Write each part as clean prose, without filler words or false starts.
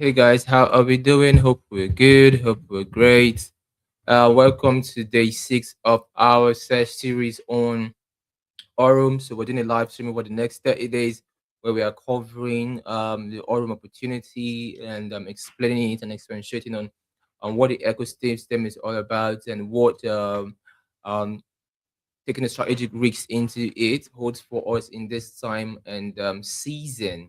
Hey guys, how are we doing? Hope we're good. Hope we're great. Welcome to day six of our series on Aurum. So we're doing a live stream over the next 30 days where we are covering the Aurum opportunity and explaining it and expatiating on what the ecosystem is all about and what um, taking a strategic risks into it holds for us in this time and season,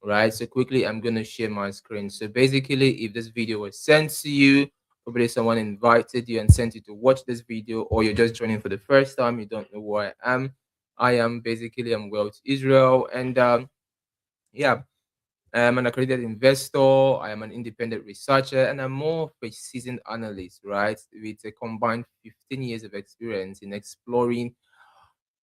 right? So quickly, I'm going to share my screen. So basically, if this video was sent to you, probably someone invited you and sent you to watch this video, or you're just joining for the first time, you don't know who I am. I'm Wealth Israel, and yeah, I'm an accredited investor. I am an independent researcher, and I'm more of a seasoned analyst, right? With a combined 15 years of experience in exploring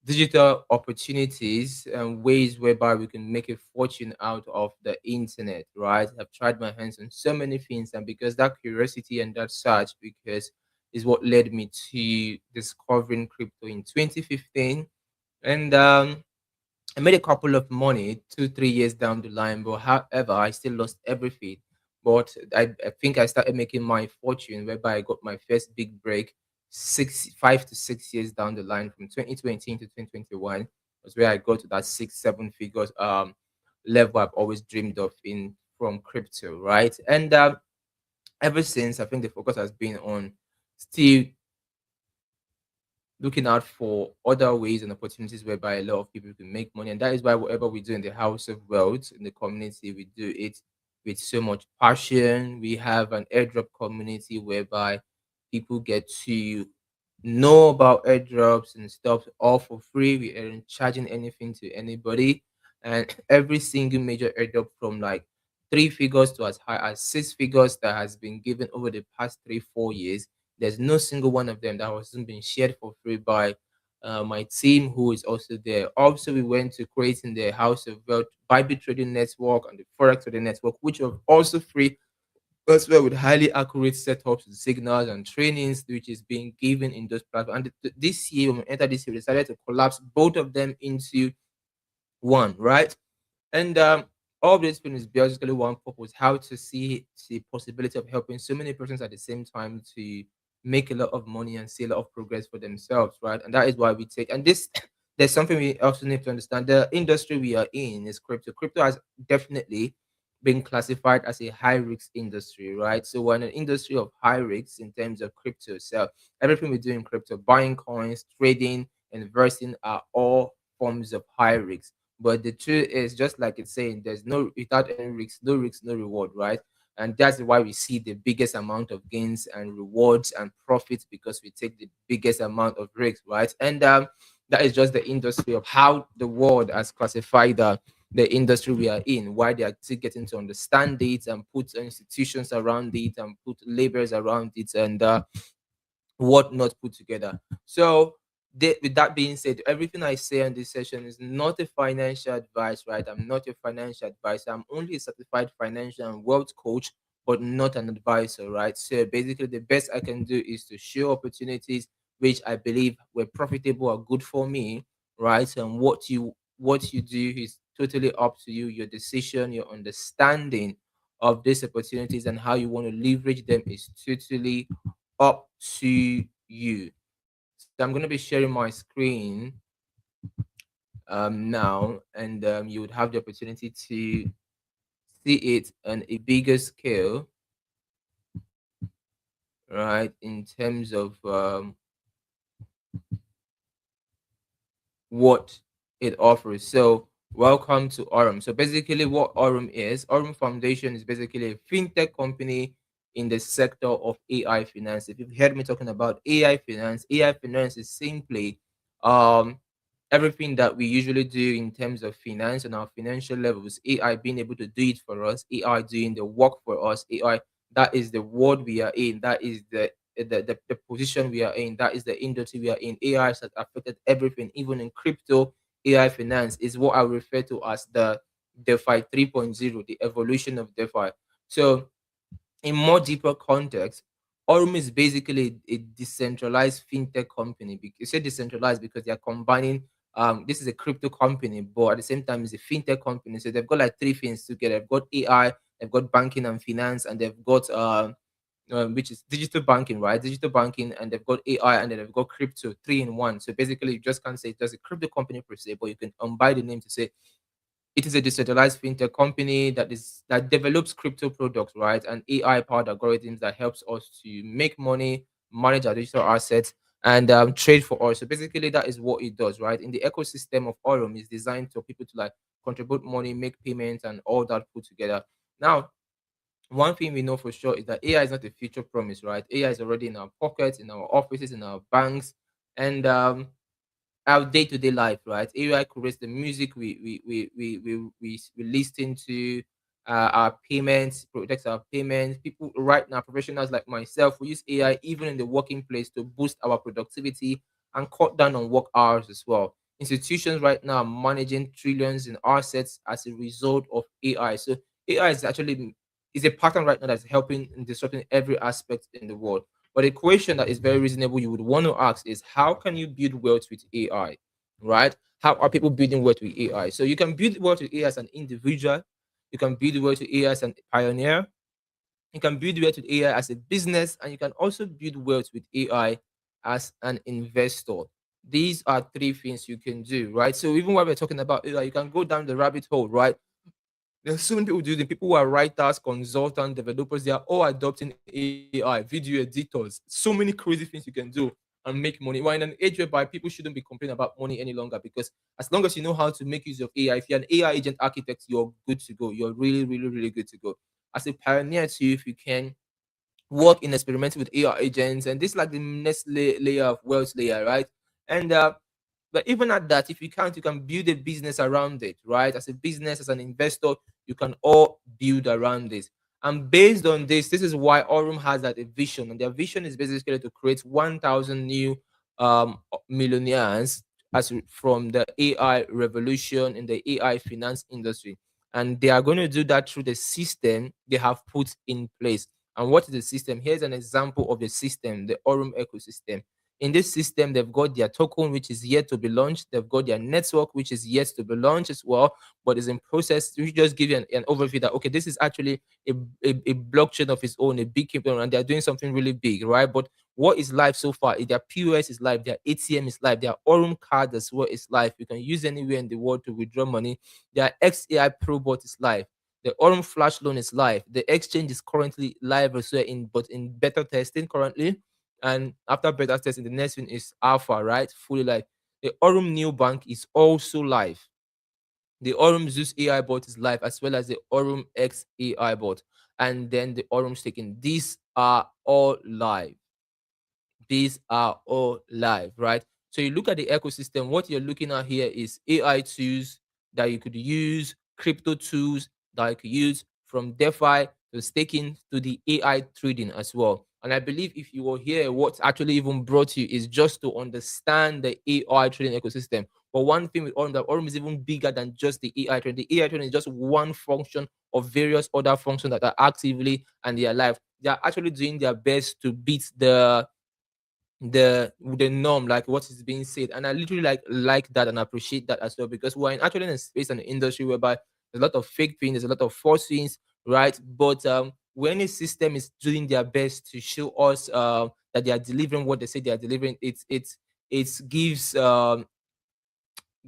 digital opportunities and ways whereby we can make a fortune out of the internet, right? I've tried my hands on so many things, and because that curiosity and that search, because is what led me to discovering crypto in 2015. And I made a couple of money 2, 3 years down the line, but however, I still lost everything. But I think I started making my fortune whereby I got my first big break 5 to 6 years down the line from 2020 to 2021 was where I got to that 6, 7 figures level I've always dreamed of in from crypto, right? And ever since I think the focus has been on still looking out for other ways and opportunities whereby a lot of people can make money. And that is why whatever we do in the House of Wealth, in the community, we do it with so much passion. We have an airdrop community whereby people get to know about airdrops and stuff all for free. We aren't charging anything to anybody. And every single major airdrop from like 3 figures to as high as 6 figures that has been given over the past 3, 4 years, there's no single one of them that wasn't being shared for free by my team, who is also there. Also, we went to creating the House of Wealth Bible Trading Network and the Forex Trading Network, which are also free as well, with highly accurate setups, signals, and trainings, which is being given in those platforms. And this year, when we entered this year, we decided to collapse both of them into one, right? And all this thing is basically one purpose: how to see the possibility of helping so many persons at the same time to make a lot of money and see a lot of progress for themselves, right? And that is why we take. And this, there's something we also need to understand: the industry we are in is crypto. Crypto has definitely been classified as a high risk industry, right? So we're in an industry of high risks in terms of crypto. So everything we do in crypto, buying coins, trading, investing, are all forms of high risk. But the truth is, just like it's saying, there's no, without any risk, no reward, right? And that's why we see the biggest amount of gains and rewards and profits, because we take the biggest amount of risk, right? And that is just the industry of how the world has classified the industry we are in, why they are still getting to understand it and put institutions around it and put labels around it, and what not put together. So, with that being said, everything I say on this session is not a financial advice, right? I'm not a financial advisor. I'm only a certified financial and wealth coach, but not an advisor, right? So basically, the best I can do is to show opportunities which I believe were profitable or good for me, right? And what you do is totally up to you. Your decision, your understanding of these opportunities and how you want to leverage them is totally up to you. So I'm going to be sharing my screen now, and you would have the opportunity to see it on a bigger scale, right? In terms of what it offers. So, welcome to Aurum. So, basically, what Aurum Foundation is basically a fintech company in the sector of AI finance. If you've heard me talking about AI finance is simply um, everything that we usually do in terms of finance and our financial levels. AI being able to do it for us, AI doing the work for us, AI, that is the world we are in, that is the position we are in, that is the industry we are in. AI has affected everything, even in crypto. AI finance is what I refer to as the DeFi 3.0, the evolution of DeFi. So, in more deeper context, Aurum is basically a decentralized fintech company. You say decentralized because they are combining. This is a crypto company, but at the same time, it's a fintech company. So they've got like three things together. They've got AI, they've got banking and finance, and they've got which is digital banking, right? Digital banking, and they've got AI, and then they've got crypto, three in one. So basically, you just can't say it's just a crypto company per se, but you can buy the name to say it is a decentralized fintech company that develops crypto products, right? And AI powered algorithms that helps us to make money, manage our digital assets, and trade for us. So basically, that is what it does, right? In the ecosystem of Aurum, is designed for people to like contribute money, make payments, and all that put together. Now, one thing we know for sure is that AI is not a future promise, right? AI is already in our pockets, in our offices, in our banks, and our day-to-day life, right? AI creates the music we listen to, our payments, protects our payments. People right now, professionals like myself, we use AI even in the working place to boost our productivity and cut down on work hours as well. Institutions right now are managing trillions in assets as a result of AI. So AI is a pattern right now that's helping in disrupting every aspect in the world. But a question that is very reasonable you would want to ask is, how can you build wealth with AI? Right? How are people building wealth with AI? So you can build wealth with AI as an individual, you can build wealth with AI as a pioneer, you can build wealth with AI as a business, and you can also build wealth with AI as an investor. These are three things you can do, right? So even while we're talking about AI, you can go down the rabbit hole, right? There's so many people doing it. People who are writers, consultants, developers, they are all adopting AI, video editors. So many crazy things you can do and make money. We're in an age whereby people shouldn't be complaining about money any longer, because as long as you know how to make use of AI, if you're an AI agent architect, you're good to go. You're really, really, really good to go. As a pioneer too, if you can work in experimenting with AI agents, and this is like the next layer of wealth layer, right? And but even at that, if you can't, you can build a business around it, right? As a business, as an investor, you can all build around this. And based on this is why Aurum has that a vision, and their vision is basically to create 1,000 new millionaires from the AI revolution in the AI finance industry. And they are going to do that through the system they have put in place. And what is the system? Here's an example of the system, the Aurum ecosystem. In this system, they've got their token, which is yet to be launched. They've got their network, which is yet to be launched as well, but is in process. We just give you an overview that, okay, this is actually a blockchain of its own, a big crypto, and they're doing something really big, right? But what is live so far is their POS is live, their ATM is live, their Aurum card as well is live. You can use anywhere in the world to withdraw money. Their XAI Pro bot is live. The Aurum Flash Loan is live. The exchange is currently live as well, but in beta testing currently. And after beta testing, the next one is alpha, right? Fully live. The Aurum New Bank is also live. The Aurum Zeus AI bot is live, as well as the Aurum X AI bot. And then the Aurum staking. These are all live. These are all live, right? So you look at the ecosystem, what you're looking at here is AI tools that you could use, crypto tools that you could use, from DeFi to staking to the AI trading as well. And I believe if you were here, what actually even brought you is just to understand the AI trading ecosystem. But one thing with Aurum, that Aurum is even bigger than just the AI trading. The AI trading is just one function of various other functions that are actively and they are live. They are actually doing their best to beat the norm, like what is being said. And I literally like that and appreciate that as well, because we're actually in a space and an industry whereby there's a lot of fake things, there's a lot of false things, right? But when a system is doing their best to show us that they are delivering what they say they are delivering, it gives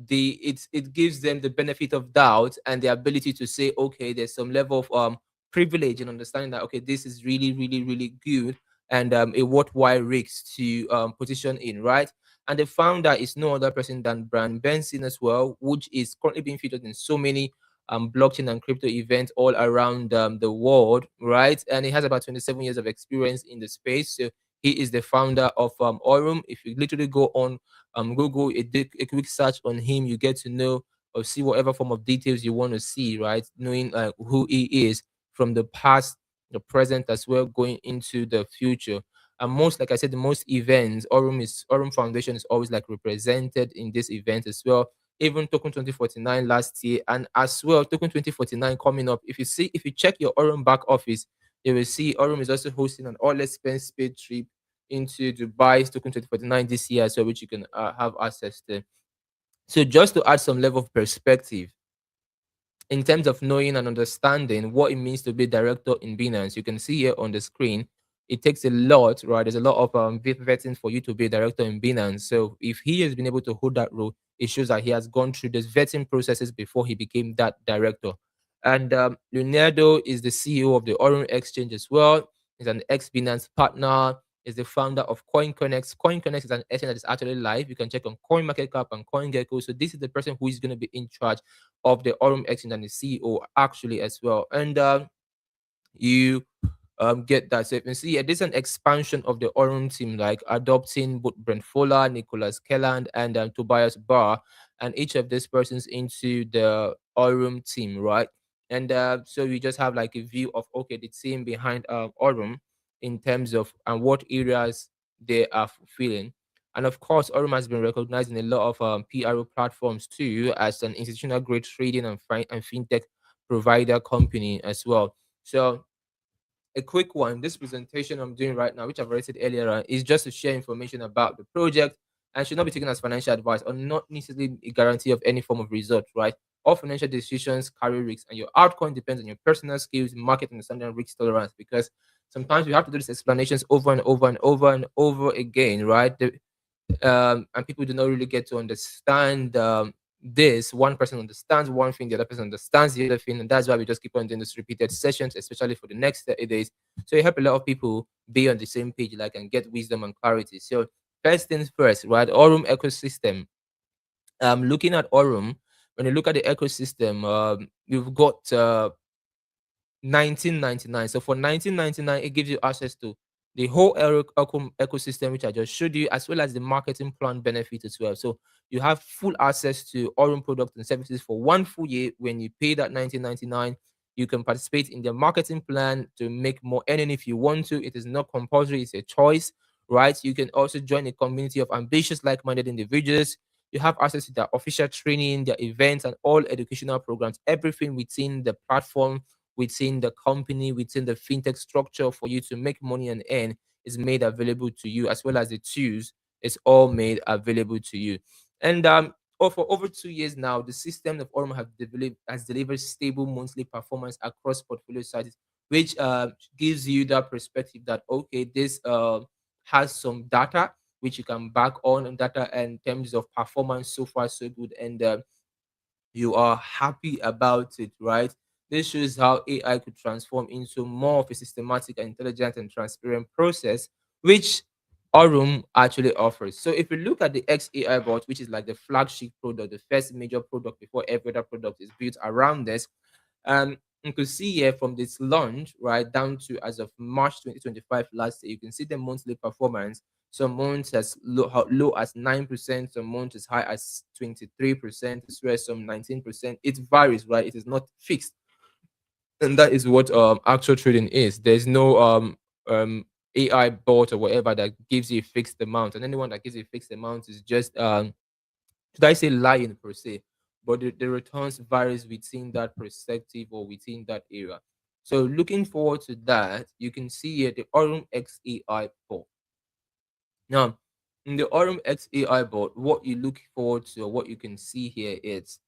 it gives them the benefit of doubt and the ability to say, okay, there's some level of privilege and understanding that, okay, this is really, really, really good, and a worthwhile risk to position in, right? And the founder is no other person than Brian Benson as well, which is currently being featured in so many blockchain and crypto events all around the world, right? And he has about 27 years of experience in the space. So he is the founder of Aurum. If you literally go on Google, a quick search on him, you get to know or see whatever form of details you want to see, right? Knowing who he is from the past, the present, as well, going into the future. And most, like I said, the most events, Aurum Foundation is always like represented in this event as well. Even Token 2049 last year, and as well Token 2049 coming up. If you check your Aurum back office, you will see Aurum is also hosting an all expense paid trip into Dubai Token 2049 this year, so which you can have access to. So just to add some level of perspective, in terms of knowing and understanding what it means to be director in Binance. You can see here on the screen, it takes a lot, right? There's a lot of vetting for you to be a director in Binance. So if he has been able to hold that role, it shows that he has gone through these vetting processes before he became that director. And Leonardo is the CEO of the Aurum exchange as well. He's an ex Binance partner. Is the founder of CoinConnect. CoinConnect is an exchange that is actually live. You can check on CoinMarketCap and CoinGecko. So this is the person who is going to be in charge of the Aurum exchange and the CEO actually as well. And you get that. So you can see yeah, there's an expansion of the Aurum team, like adopting both Brent Fowler, Nicholas Kelland, and Tobias Barr, and each of these persons into the Aurum team, right? And so we just have like a view of okay, the team behind Aurum in terms of and what areas they are fulfilling. And of course, Aurum has been recognized in a lot of PRO platforms too as an institutional grade trading and fintech provider company as well. So a quick one. This presentation I'm doing right now, which I've already said earlier, is just to share information about the project and should not be taken as financial advice or not necessarily a guarantee of any form of result, right? All financial decisions carry risks, and your outcome depends on your personal skills, market understanding, and risk tolerance. Because sometimes we have to do these explanations over and over and over and over again, right? And people do not really get to understand this. One person understands one thing, the other person understands the other thing, and that's why we just keep on doing these repeated sessions, especially for the next 30 days. So you help a lot of people be on the same page, like and get wisdom and clarity. So first things first, right? Aurum ecosystem. Looking at Aurum, when you look at the ecosystem, you've got 1999. So for 1999, it gives you access to the whole ecosystem, which I just showed you, as well as the marketing plan benefit as well. So you have full access to Aurum products and services for 1 full year. When you pay that 1999, you can participate in their marketing plan to make more earning if you want to. It is not compulsory, it's a choice, right? You can also join a community of ambitious, like-minded individuals. You have access to their official training, their events, and all educational programs, everything within the platform, within the company, within the fintech structure for you to make money and earn is made available to you, as well as the tools is all made available to you. And for over 2 years now, the system of Aurum has delivered stable monthly performance across portfolio sizes, which gives you that perspective that okay, this has some data which you can back on and data in terms of performance so far so good, and you are happy about it, right? This shows how AI could transform into more of a systematic and intelligent and transparent process, which Aurum actually offers. So if you look at the XAI bot, which is like the flagship product, the first major product before every other product is built around this, you can see here from this launch right down to as of March 2025 last year, you can see the monthly performance. Some months as low as 9%, some months as high as 23%, as well as some 19%. It varies, right? It is not fixed. And that is what actual trading is. There's no AI bot or whatever that gives you a fixed amount. And anyone that gives you a fixed amount is just should I say lying per se, but the returns varies within that perspective or within that area. So looking forward to that, you can see here the Aurum XAI bot. Now, in the Aurum XAI bot, what you look forward to or what you can see here is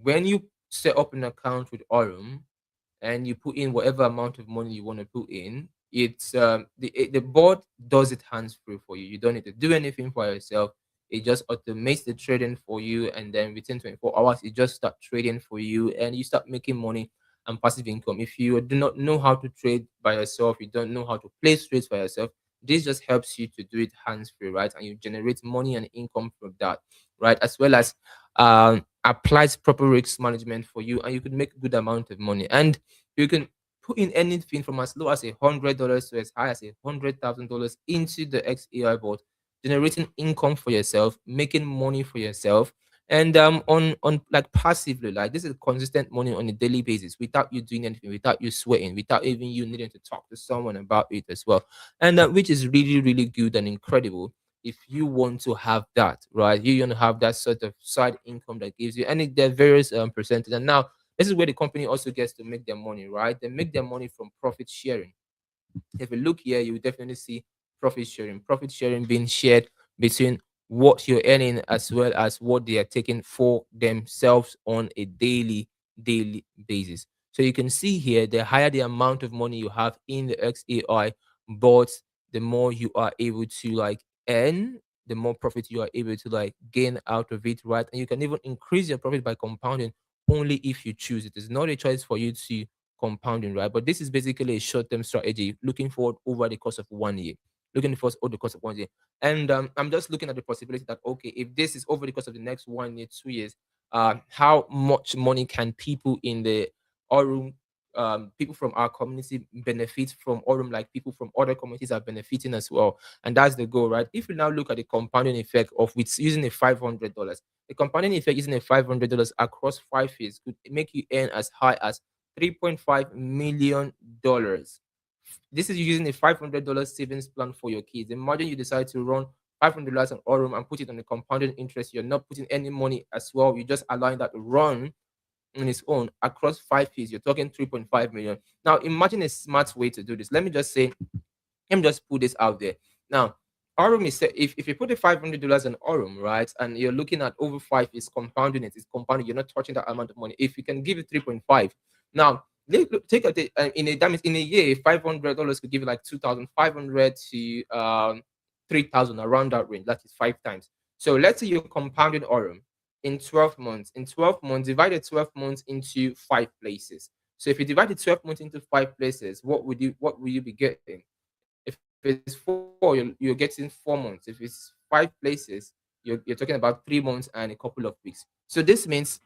when you set up an account with Aurum and you put in whatever amount of money you want to put in, it's the board does it hands free for you. You don't need to do anything for yourself. It just automates the trading for you, and then within 24 hours, it just start trading for you, and you start making money and passive income. If you do not know how to trade by yourself, you don't know how to place trades by yourself. This just helps you to do it hands free, right? And you generate money and income from that, right? As well as applies proper risk management for you, and you could make a good amount of money. And you can put in anything from as low as $100 to as high as $100,000 into the XAI bot, generating income for yourself, making money for yourself, and on like passively, like this is consistent money on a daily basis without you doing anything, without you sweating, without even you needing to talk to someone about it as well, and which is really really good and incredible if you want to have that, right? You want to have that sort of side income that gives you, and there are various percentage. And now this is where the company also gets to make their money, right? They make their money from profit sharing. If you look here, you will definitely see profit sharing being shared between what you're earning as well as what they are taking for themselves on a daily daily basis. So you can see here, the higher the amount of money you have in the XAI, but the more you are able to like earn, the more profit you are able to like gain out of it, right? And you can even increase your profit by compounding only if you choose. It is not a choice for you to compounding, right? But this is basically a short-term strategy looking forward over the course of 1 year. Looking forward over the course of 1 year. And I'm just looking at the possibility that okay, if this is over the course of the next 1 year, 2 years, how much money can people in the Aurum, people from our community benefit from Aurum, like people from other communities are benefiting as well. And that's the goal, right? If you now look at the compounding effect of with using a $500, the compounding effect using a $500 across 5 years could make you earn as high as $3.5 million. This is using a $500 savings plan for your kids. Imagine you decide to run $500 on Aurum and put it on a compounded interest. You're not putting any money as well. You're just allowing that to run on its own across 5 years. You're talking 3.5 million. Now, imagine a smart way to do this. Let me just put this out there. Now, Aurum is if you put the $500 on Aurum, right, and you're looking at over 5 years compounding it, it's compounding. You're not touching that amount of money. If you can give it 3.5, now take in a that means in a year, $500 could give you like 2,500 to 3,000 around that range. That is 5 times. So let's say you're compounding Aurum in 12 months. In 12 months, divide the 12 months into 5 places. So if you divide the 12 months into 5 places, what would you be getting? If it's 4, you're getting 4 months. If it's 5 places, you're talking about 3 months and a couple of weeks. So this means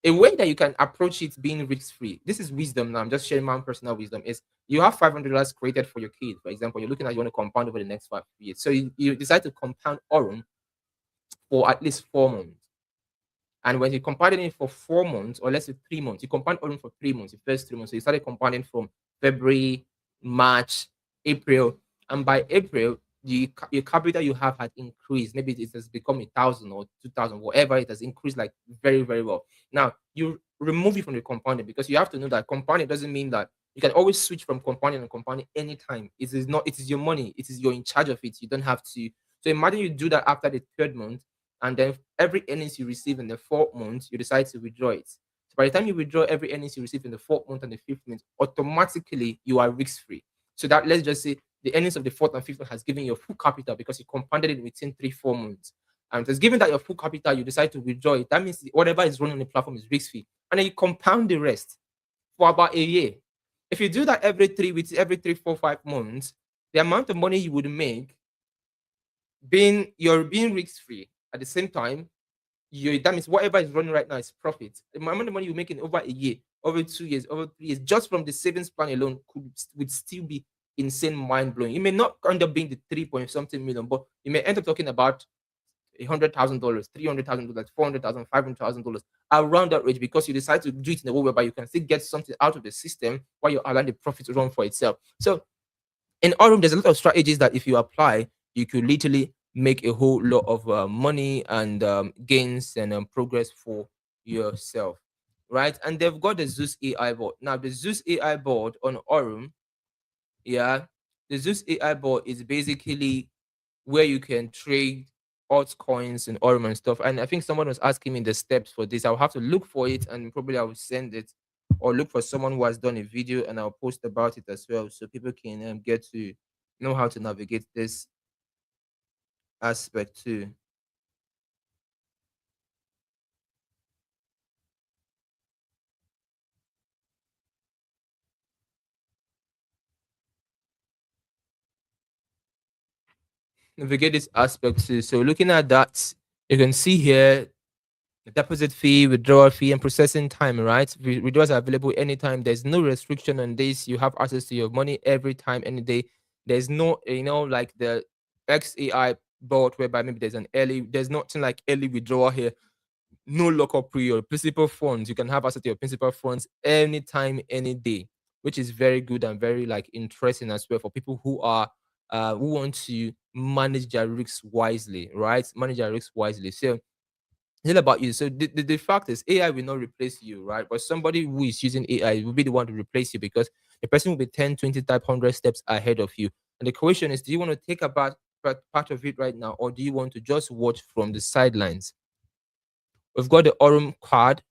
a way that you can approach it being risk-free. This is wisdom now. I'm just sharing my own personal wisdom. Is you have $500 created for your kid, for example, you're looking at you want to compound over the next 5 years. So you decide to compound Aurum for at least 4 months. And when you compounded it for 4 months, or let's say 3 months, you compound Aurum for 3 months, the first 3 months. So you started compounding from February, March, April, and by April, your capital you have had increased. Maybe it has become 1,000 or 2,000, whatever. It has increased like very, very well. Now you remove it from the compounding because you have to know that compounding doesn't mean that you can always switch from compounding and compounding anytime. It is not. It is your money. It is you're in charge of it. You don't have to. So imagine you do that after the third month, and then every earnings you receive in the 4th month, you decide to withdraw it. So by the time you withdraw every earnings you receive in the 4th month and the 5th month, automatically you are risk free. So that let's just say the earnings of the 4th and 5th month has given you full capital because you compounded it within 3-4 months. And just given that your full capital, you decide to withdraw it. That means whatever is running on the platform is risk free, and then you compound the rest for about a year. If you do that every 3 weeks, every 3, 4, 5 months, the amount of money you would make you're being risk free at the same time, that means whatever is running right now is profit. The amount of money you make in over a year, over 2 years, over 3 years, just from the savings plan alone would still be insane, mind blowing. You may not end up being the 3 point something million, but you may end up talking about $100,000, $300,000, $400,000, $500,000 around that range because you decide to do it in a way whereby you can still get something out of the system while you're allowing the profit to run for itself. So in Aurum, there's a lot of strategies that if you apply, you could literally make a whole lot of money and gains and progress for yourself, right? And they've got the Zeus AI board. Now, the Zeus AI board on Aurum, yeah, the Zeus AI board is basically where you can trade altcoins and Aurum and stuff. And I think someone was asking me the steps for this. I'll have to look for it and probably I will send it or look for someone who has done a video and I'll post about it as well so people can get to know how to navigate this aspect too. Navigate this aspect too. So looking at that, you can see here the deposit fee, withdrawal fee, and processing time, right? Withdrawals are available anytime. There's no restriction on this. You have access to your money every time, any day. There's no, like the XAI bot whereby maybe there's nothing like early withdrawal here. No lockup period. Principal funds, you can have access to your principal funds anytime, any day, which is very good and very like interesting as well for people who want to manage their risks wisely, right? Manage their risks wisely. So it's all about you. So the fact is AI will not replace you, right? But somebody who is using AI will be the one to replace you because the person will be 10, 20, type 100 steps ahead of you. And the question is, do you want to take about part of it right now, or do you want to just watch from the sidelines? We've got the Aurum card.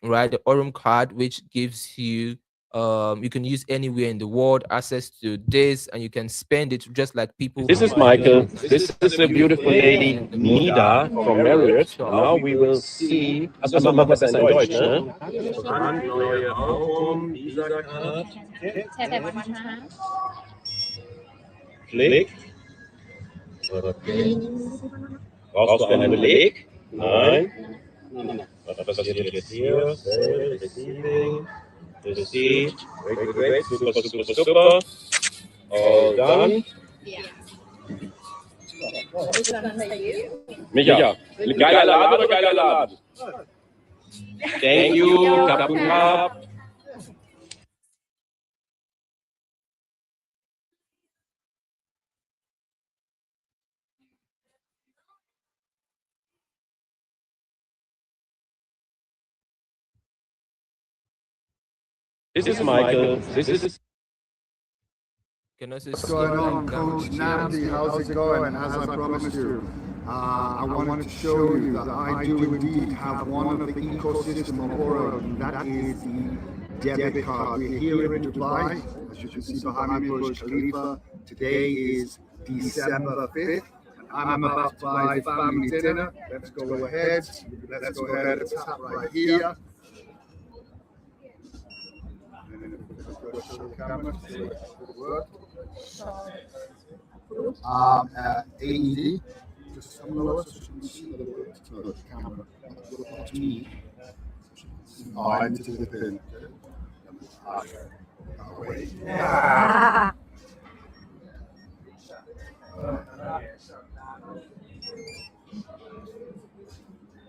right? The Aurum card, which gives you you can use anywhere in the world access to this, and you can spend it just like people This who is are Michael. using This is a beautiful lady, Nida from Marriott. Now we will see. Also, machen wir besser in Deutsch, ne? An neue Aurum, Visa-Card. Klick. Brauchst du einen Beleg? Nein. Was passiert jetzt hier? Save, Receiving, Receipt. Great, super. All done. Micha, geiler Laden oder geiler Laden? Thank you, Kappa. This is Michael. This is. can also What's see going like on, that. Coach Namdi? How's it going? As I promised you, I wanted to show you that I do indeed have one of the ecosystem of Aurum. That is the debit card. We're here in Dubai. As you can see behind me, Burj Khalifa. Today is December 5th. I'm about to buy family dinner. Let's go ahead. Let's go ahead and tap right here. AED. Just come lower so you can see the camera. Look up to me. Oh, I need to the pin. Oh, wait.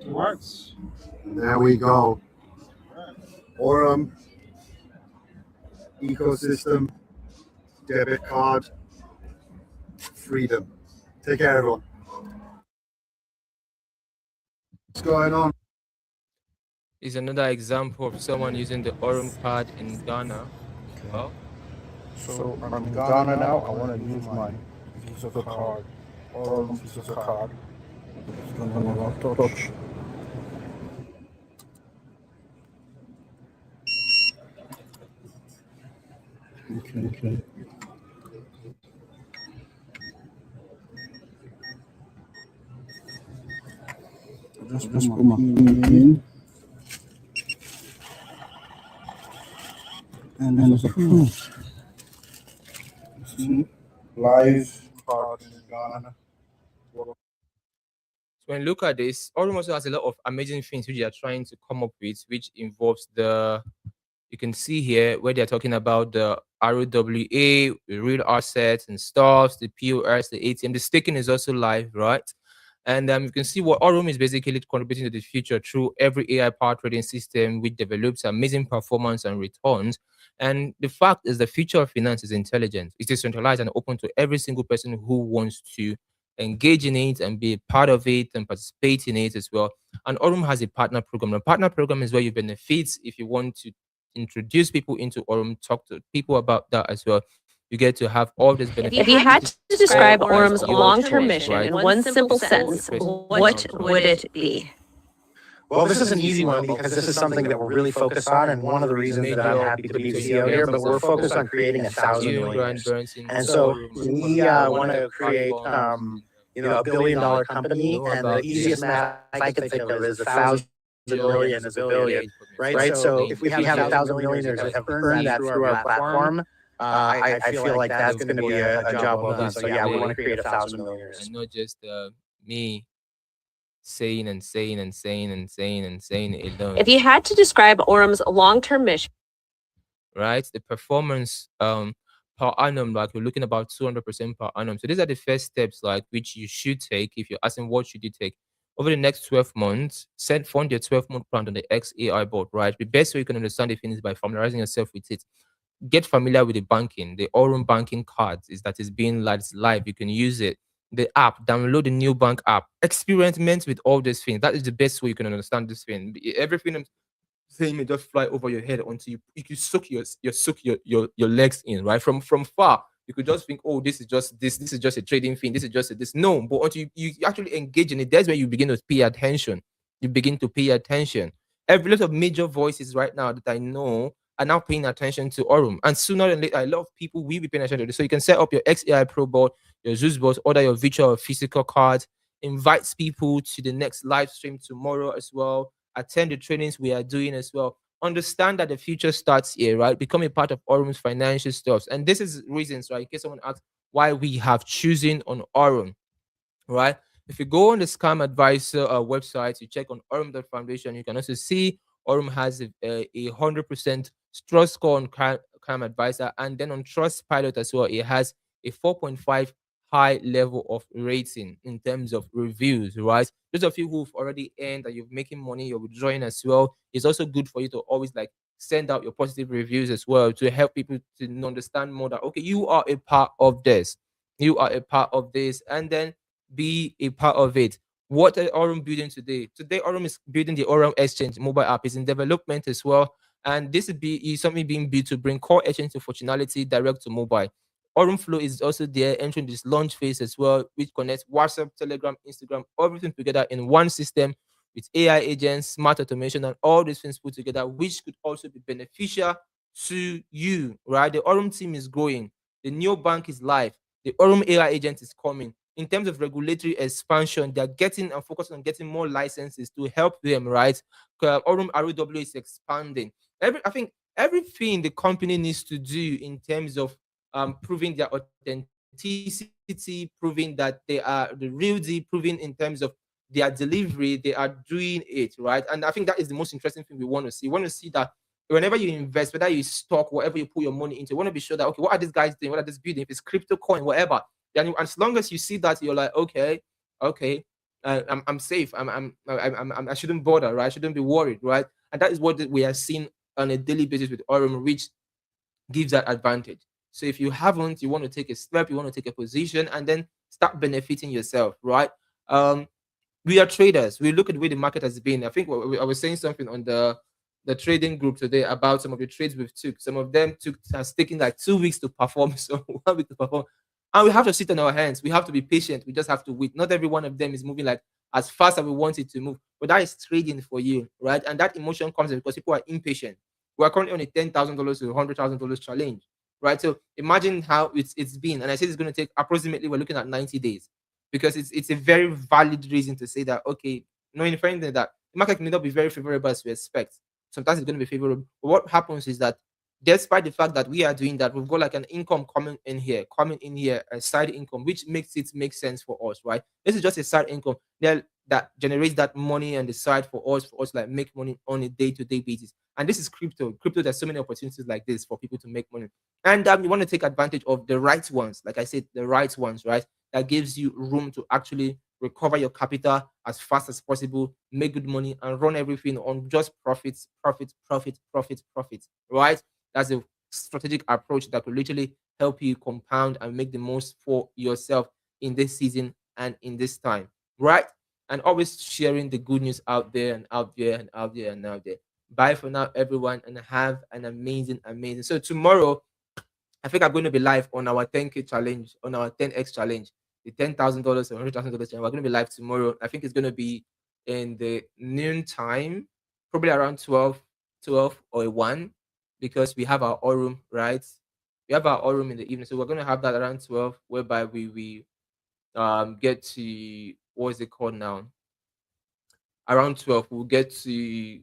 Works. There we go. Aurum ecosystem debit card freedom. Take care, everyone. What's going on? Is another example of someone using the Aurum card in Ghana. Well, So I'm in Ghana now. I want to use my Visa card, Aurum Visa card. It's gonna touch. Okay. Just put my pin in. And then see, live card in Ghana. so when you look at this, Aurum also has a lot of amazing things which they are trying to come up with, which involves the you can see here where they're talking about the ROWA, real assets and stuff, the POS, the ATM. The staking is also live, right? And you can see what Aurum is basically contributing to the future through every AI-powered trading system, which develops amazing performance and returns. And the fact is, the future of finance is intelligent. It's decentralized and open to every single person who wants to engage in it and be a part of it and participate in it as well. And Aurum has a partner program. A partner program is where you benefit if you want to introduce people into Aurum, talk to people about that as well. You get to have all this benefit. If you had to describe Aurum's long-term mission in one simple sentence, what would it be? Well, this is an easy one because this is something that we're really focused on, and one of the reasons that I'm happy to be the CEO here, but we're focused on creating 1,000 millionaires. And so we want to create, a billion-dollar company, and the easiest math I can think of is 1,000 million is a billion, right? So if we have 1,000 millionaires that have earned that through our platform, I feel like that's going to be a job well done. So yeah, we want to create 1,000 millionaires. And not just me saying and saying and saying and saying and saying it alone. If you had to describe Aurum's long-term mission, right, the performance per annum, like we're looking about 200% per annum. So these are the first steps, like which you should take if you're asking what should you take over the next 12 months. Fund your 12-month plan on the XAI board, right? The best way you can understand the thing is by familiarizing yourself with it. Get familiar with the banking. The Aurum banking cards is being live. You can use it. The app, download the new bank app. Experiment with all these things. That is the best way you can understand this thing. Everything I'm saying may just fly over your head until you suck your legs in, right? From far, you could just think, oh, this is just this is just a trading thing. This is just this. No, but until you actually engage in it, that's when you begin to pay attention. You begin to pay attention. every lot of major voices right now that I know are now paying attention to Aurum. And sooner than later, a lot of people will be paying attention to this. So you can set up your XAI Pro board, your Zeus board, order your virtual or physical cards, invites people to the next live stream tomorrow as well, attend the trainings we are doing as well. Understand that the future starts here, right? Become a part of Aurum's financial stuff. And this is reasons, right? In case someone asks why we have chosen on Aurum, right? If you go on the Scam Advisor website, you check on Aurum.foundation, you can also see Aurum has a 100% trust score on Scam Advisor, and then on Trust Pilot as well, it has a 4.5 high level of rating in terms of reviews, right? Those of you who've already earned and you're making money, you're withdrawing as well. It's also good for you to always like send out your positive reviews as well to help people to understand more that okay, you are a part of this, you are a part of this, and then be a part of it. What are Aurum building today? Today, Aurum is building the Aurum Exchange mobile app. It's in development as well. And this is something being built to bring core exchange to functionality direct to mobile. Aurum Flow is also there entering this launch phase as well, which connects WhatsApp, Telegram, Instagram, everything together in one system with AI agents, smart automation, and all these things put together, which could also be beneficial to you, right? The Aurum team is growing. The new bank is live. The Aurum AI agent is coming. In terms of regulatory expansion, they're getting and focusing on getting more licenses to help them, right? Aurum ROW is expanding. I think everything the company needs to do in terms of proving their authenticity, proving that they are the real deal, proving in terms of their delivery, they are doing it, right? And I think that is the most interesting thing we want to see. We want to see that whenever you invest, whether you stock, whatever you put your money into, you want to be sure that okay, what are these guys doing? What are these building? If it's crypto coin, whatever, then as long as you see that, you're like, okay, okay, I'm safe. I shouldn't bother, right? I shouldn't be worried, right? And that is what we are seeing on a daily basis with Aurum, which gives that advantage. So if you haven't, you want to take a step, you want to take a position, and then start benefiting yourself, right? Um, we are traders. We look at the way the market has been. I think I was saying something on the trading group today about some of the trades we've took. Some of them has taken like 2 weeks to perform, so 1 week to perform. And we have to sit on our hands. We have to be patient. We just have to wait. Not every one of them is moving like as fast as we want it to move. But that is trading for you, right? And that emotion comes because people are impatient. We are currently on a $10,000 to $100,000 challenge, right? So imagine how it's been. And I said it's going to take approximately, we're looking at 90 days because it's a very valid reason to say that, okay, knowing that the market may not be very favorable as we expect. Sometimes it's going to be favorable. But what happens is that despite the fact that we are doing that, we've got like an income coming in here, a side income, which makes it make sense for us, right? This is just a side income that generates that money on the side for us like make money on a day-to-day basis. And this is crypto. Crypto, there's so many opportunities like this for people to make money. And you want to take advantage of the right ones, like I said, the right ones, right? That gives you room to actually recover your capital as fast as possible, make good money, and run everything on just profits, profits, profits, profits, profits, right? That's a strategic approach that will literally help you compound and make the most for yourself in this season and in this time, right? And always sharing the good news out there and out there and out there and out there. Bye for now, everyone, and have an amazing, amazing. So tomorrow, I think I'm going to be live on our 10K challenge, on our 10X challenge, the $10,000 or $100,000 challenge. We're going to be live tomorrow. I think it's going to be in the noon time, probably around 12 or 1, because we have our Aurum, right? We have our Aurum in the evening. So we're going to have that around 12, whereby we get to, what is it called now? Around 12, we'll get to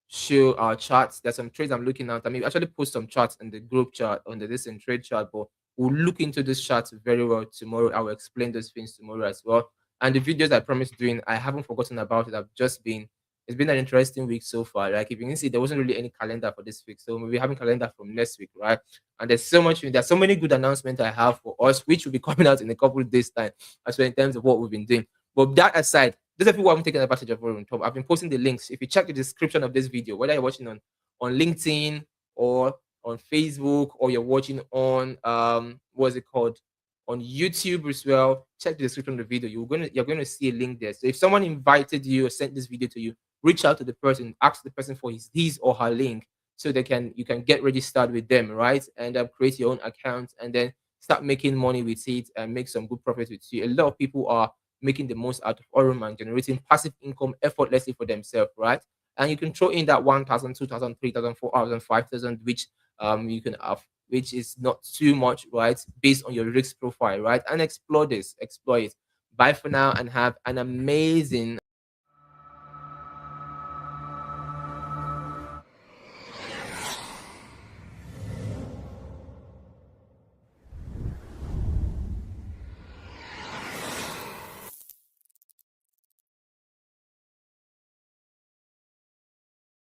show our charts. There's some trades I'm looking at. I mean, actually post some charts in the group chat, on the this and trade chart, but we'll look into this charts very well tomorrow. I will explain those things tomorrow as well. And the videos I promised doing, I haven't forgotten about it. It's been an interesting week so far. Like if you can see, there wasn't really any calendar for this week. So we'll be having calendar from next week, right? And there's so many good announcements I have for us, which will be coming out in a couple of days' time, as well in terms of what we've been doing. But that aside, those of you who haven't taken advantage of Aurum Top, I've been posting the links. If you check the description of this video, whether you're watching on LinkedIn or on Facebook, or you're watching on what's it called, on YouTube as well, check the description of the video. You're gonna see a link there. So if someone invited you or sent this video to you, reach out to the person, ask the person for his or her link, so you can get registered with them, right? And create your own account and then start making money with it and make some good profit with you. A lot of people are making the most out of Aurum and generating passive income effortlessly for themselves, right? and you can throw in that 1,000, 2,000, 3,000, 4,000, 5,000, which you can have, which is not too much, right, based on your risk profile, right? And explore this, explore it. Bye for now, and have an amazing